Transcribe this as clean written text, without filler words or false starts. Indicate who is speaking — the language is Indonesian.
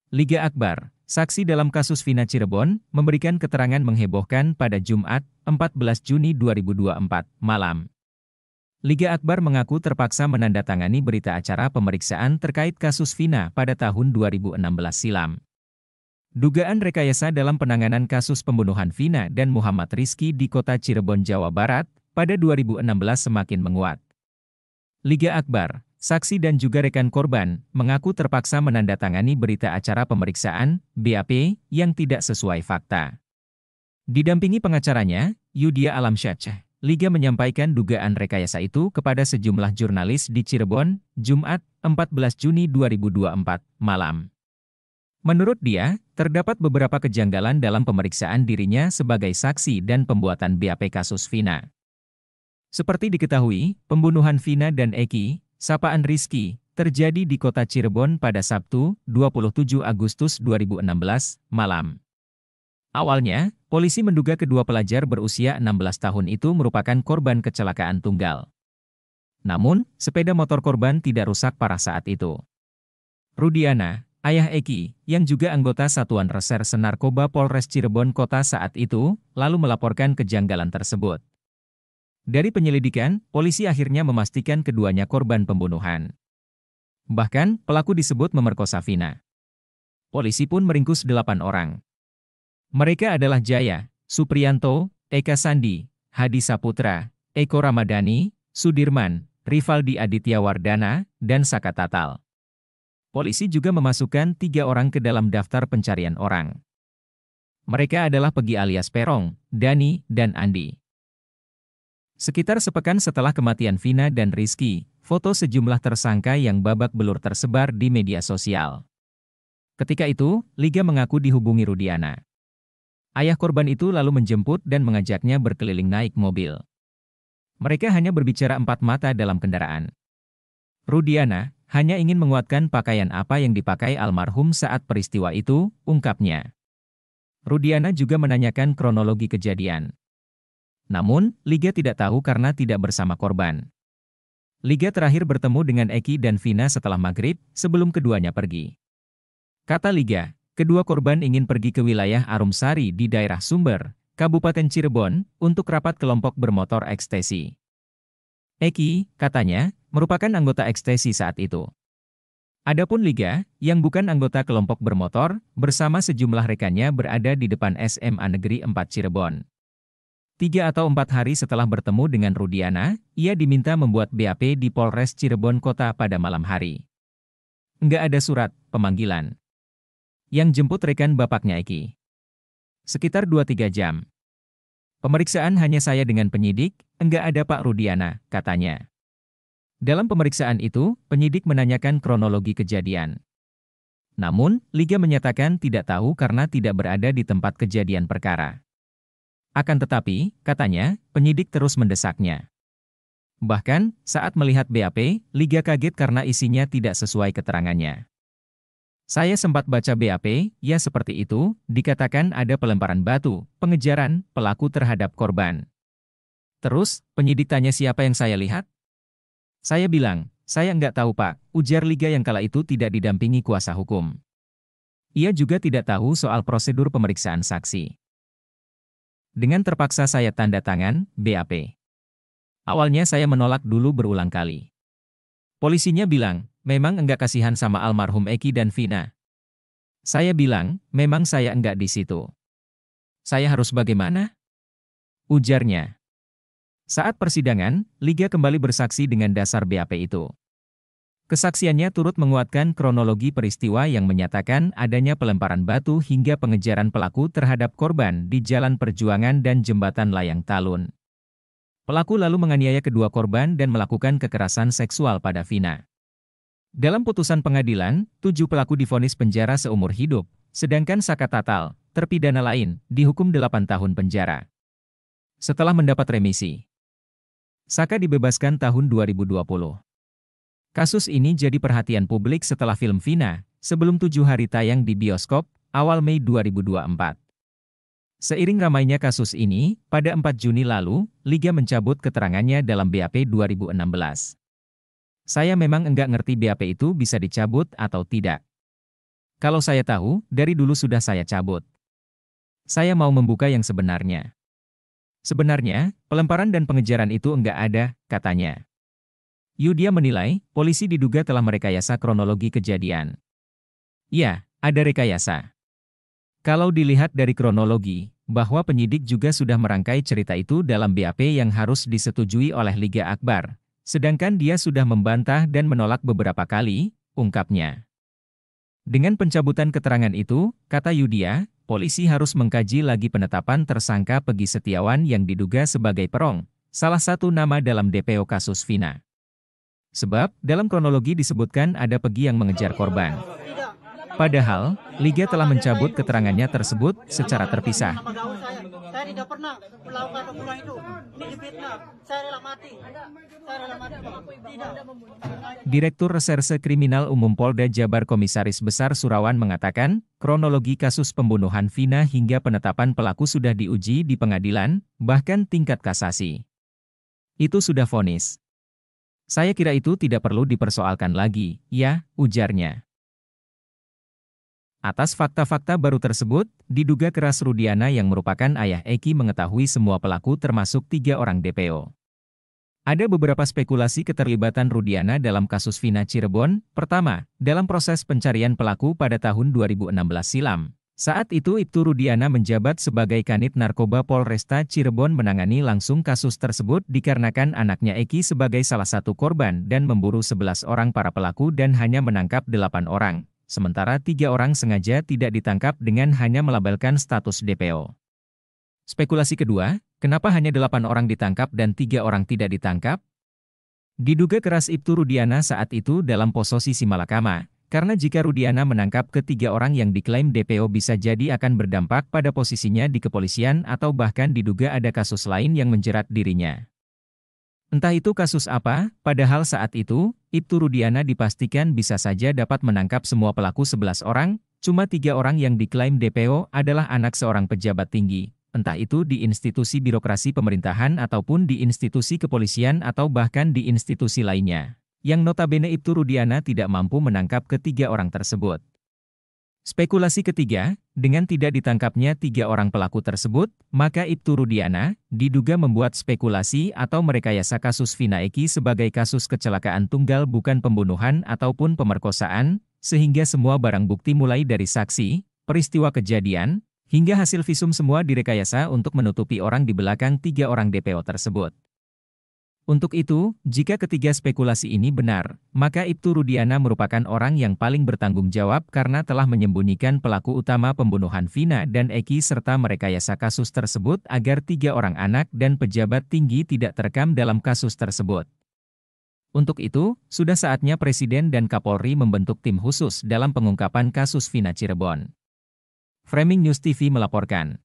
Speaker 1: Liga Akbar, saksi dalam kasus Vina Cirebon, memberikan keterangan menghebohkan pada Jumat, 14 Juni 2024, malam. Liga Akbar mengaku terpaksa menandatangani berita acara pemeriksaan terkait kasus Vina pada tahun 2016 silam. Dugaan rekayasa dalam penanganan kasus pembunuhan Vina dan Muhammad Rizky di kota Cirebon, Jawa Barat, pada 2016 semakin menguat. Liga Akbar, saksi dan juga rekan korban, mengaku terpaksa menandatangani berita acara pemeriksaan, BAP, yang tidak sesuai fakta. Didampingi pengacaranya, Yudia Alamsyah, Liga menyampaikan dugaan rekayasa itu kepada sejumlah jurnalis di Cirebon, Jumat, 14 Juni 2024, malam. Menurut dia, terdapat beberapa kejanggalan dalam pemeriksaan dirinya sebagai saksi dan pembuatan BAP kasus Vina. Seperti diketahui, pembunuhan Vina dan Eki, sapaan Rizky, terjadi di kota Cirebon pada Sabtu, 27 Agustus 2016, malam. Awalnya, polisi menduga kedua pelajar berusia 16 tahun itu merupakan korban kecelakaan tunggal. Namun, sepeda motor korban tidak rusak parah saat itu. Rudiana, ayah Eki, yang juga anggota Satuan Reserse Narkoba Polres Cirebon Kota saat itu, lalu melaporkan kejanggalan tersebut. Dari penyelidikan, polisi akhirnya memastikan keduanya korban pembunuhan. Bahkan, pelaku disebut memerkosa Vina. Polisi pun meringkus 8 orang. Mereka adalah Jaya, Supriyanto, Eka Sandi, Hadi Saputra, Eko Ramadhani, Sudirman, Rivaldi Aditya Wardana, dan Saka Tatal. Polisi juga memasukkan 3 orang ke dalam daftar pencarian orang. Mereka adalah Pegi alias Perong, Dani, dan Andi. Sekitar sepekan setelah kematian Vina dan Rizky, foto sejumlah tersangka yang babak belur tersebar di media sosial. Ketika itu, Liga mengaku dihubungi Rudiana. Ayah korban itu lalu menjemput dan mengajaknya berkeliling naik mobil. Mereka hanya berbicara empat mata dalam kendaraan. Rudiana hanya ingin menguatkan pakaian apa yang dipakai almarhum saat peristiwa itu, ungkapnya. Rudiana juga menanyakan kronologi kejadian. Namun, Liga tidak tahu karena tidak bersama korban. Liga terakhir bertemu dengan Eki dan Vina setelah maghrib, sebelum keduanya pergi. Kata Liga, kedua korban ingin pergi ke wilayah Arumsari di daerah Sumber, Kabupaten Cirebon, untuk rapat kelompok bermotor ekstasi. Eki, katanya, merupakan anggota ekstasi saat itu. Adapun Liga, yang bukan anggota kelompok bermotor, bersama sejumlah rekannya berada di depan SMA Negeri 4 Cirebon. 3 atau 4 hari setelah bertemu dengan Rudiana, ia diminta membuat BAP di Polres Cirebon Kota pada malam hari. Nggak ada surat pemanggilan. Yang jemput rekan bapaknya Eki. Sekitar 2-3 jam. Pemeriksaan hanya saya dengan penyidik, enggak ada Pak Rudiana, katanya. Dalam pemeriksaan itu, penyidik menanyakan kronologi kejadian. Namun, Liga menyatakan tidak tahu karena tidak berada di tempat kejadian perkara. Akan tetapi, katanya, penyidik terus mendesaknya. Bahkan, saat melihat BAP, Liga kaget karena isinya tidak sesuai keterangannya. Saya sempat baca BAP, ya seperti itu, dikatakan ada pelemparan batu, pengejaran, pelaku terhadap korban. Terus, penyidik tanya siapa yang saya lihat? Saya bilang, saya nggak tahu Pak, ujar Liga yang kala itu tidak didampingi kuasa hukum. Ia juga tidak tahu soal prosedur pemeriksaan saksi. Dengan terpaksa saya tanda tangan, BAP. Awalnya saya menolak dulu berulang kali. Polisinya bilang, memang enggak kasihan sama almarhum Eki dan Vina. Saya bilang, memang saya enggak di situ. Saya harus bagaimana? Ujarnya. Saat persidangan, Liga kembali bersaksi dengan dasar BAP itu. Kesaksiannya turut menguatkan kronologi peristiwa yang menyatakan adanya pelemparan batu hingga pengejaran pelaku terhadap korban di Jalan Perjuangan dan Jembatan Layang Talun. Pelaku lalu menganiaya kedua korban dan melakukan kekerasan seksual pada Vina. Dalam putusan pengadilan, 7 pelaku divonis penjara seumur hidup, sedangkan Saka Tatal, terpidana lain, dihukum 8 tahun penjara. Setelah mendapat remisi, Saka dibebaskan tahun 2020. Kasus ini jadi perhatian publik setelah film Vina, sebelum 7 hari tayang di bioskop, awal Mei 2024. Seiring ramainya kasus ini, pada 4 Juni lalu, Liga mencabut keterangannya dalam BAP 2016. Saya memang enggak ngerti BAP itu bisa dicabut atau tidak. Kalau saya tahu, dari dulu sudah saya cabut. Saya mau membuka yang sebenarnya. Sebenarnya, pelemparan dan pengejaran itu enggak ada, katanya. Yudia menilai, polisi diduga telah merekayasa kronologi kejadian. Ya, ada rekayasa. Kalau dilihat dari kronologi, bahwa penyidik juga sudah merangkai cerita itu dalam BAP yang harus disetujui oleh Liga Akbar. Sedangkan dia sudah membantah dan menolak beberapa kali, ungkapnya. Dengan pencabutan keterangan itu, kata Yudia, polisi harus mengkaji lagi penetapan tersangka Pegi Setiawan yang diduga sebagai perong, salah satu nama dalam DPO kasus Vina. Sebab, dalam kronologi disebutkan ada Pegi yang mengejar korban. Padahal, Liga telah mencabut keterangannya tersebut secara terpisah.
Speaker 2: Saya tidak pernah melakukan pembunuhan itu. Ini difitnah. Saya rela mati. Saya rela mati. Tidak.
Speaker 1: Direktur Reserse Kriminal Umum Polda Jabar Komisaris Besar Surawan mengatakan, kronologi kasus pembunuhan Vina hingga penetapan pelaku sudah diuji di pengadilan, bahkan tingkat kasasi. Itu sudah vonis. Saya kira itu tidak perlu dipersoalkan lagi, ya, ujarnya. Atas fakta-fakta baru tersebut, diduga keras Rudiana yang merupakan ayah Eki mengetahui semua pelaku termasuk 3 orang DPO. Ada beberapa spekulasi keterlibatan Rudiana dalam kasus Vina Cirebon. Pertama, dalam proses pencarian pelaku pada tahun 2016 silam. Saat itu Ibtu Rudiana menjabat sebagai Kanit Narkoba Polresta Cirebon menangani langsung kasus tersebut dikarenakan anaknya Eki sebagai salah satu korban dan memburu 11 orang para pelaku dan hanya menangkap 8 orang. Sementara 3 orang sengaja tidak ditangkap dengan hanya melabelkan status DPO. Spekulasi kedua, kenapa hanya 8 orang ditangkap dan 3 orang tidak ditangkap? Diduga keras Ibtu Rudiana saat itu dalam posisi malakama, karena jika Rudiana menangkap ketiga orang yang diklaim DPO bisa jadi akan berdampak pada posisinya di kepolisian atau bahkan diduga ada kasus lain yang menjerat dirinya. Entah itu kasus apa, padahal saat itu, Ibtu Rudiana dipastikan bisa saja dapat menangkap semua pelaku 11 orang, cuma 3 orang yang diklaim DPO adalah anak seorang pejabat tinggi, entah itu di institusi birokrasi pemerintahan ataupun di institusi kepolisian atau bahkan di institusi lainnya, yang notabene Ibtu Rudiana tidak mampu menangkap ketiga orang tersebut. Spekulasi ketiga, dengan tidak ditangkapnya 3 orang pelaku tersebut, maka Ibtu Rudiana diduga membuat spekulasi atau merekayasa kasus Vina Eki sebagai kasus kecelakaan tunggal bukan pembunuhan ataupun pemerkosaan, sehingga semua barang bukti mulai dari saksi, peristiwa kejadian, hingga hasil visum semua direkayasa untuk menutupi orang di belakang 3 orang DPO tersebut. Untuk itu, jika ketiga spekulasi ini benar, maka Ibtu Rudiana merupakan orang yang paling bertanggung jawab karena telah menyembunyikan pelaku utama pembunuhan Vina dan Eki serta merekayasa kasus tersebut agar 3 orang anak dan pejabat tinggi tidak terekam dalam kasus tersebut. Untuk itu, sudah saatnya Presiden dan Kapolri membentuk tim khusus dalam pengungkapan kasus Vina Cirebon. Framing News TV melaporkan.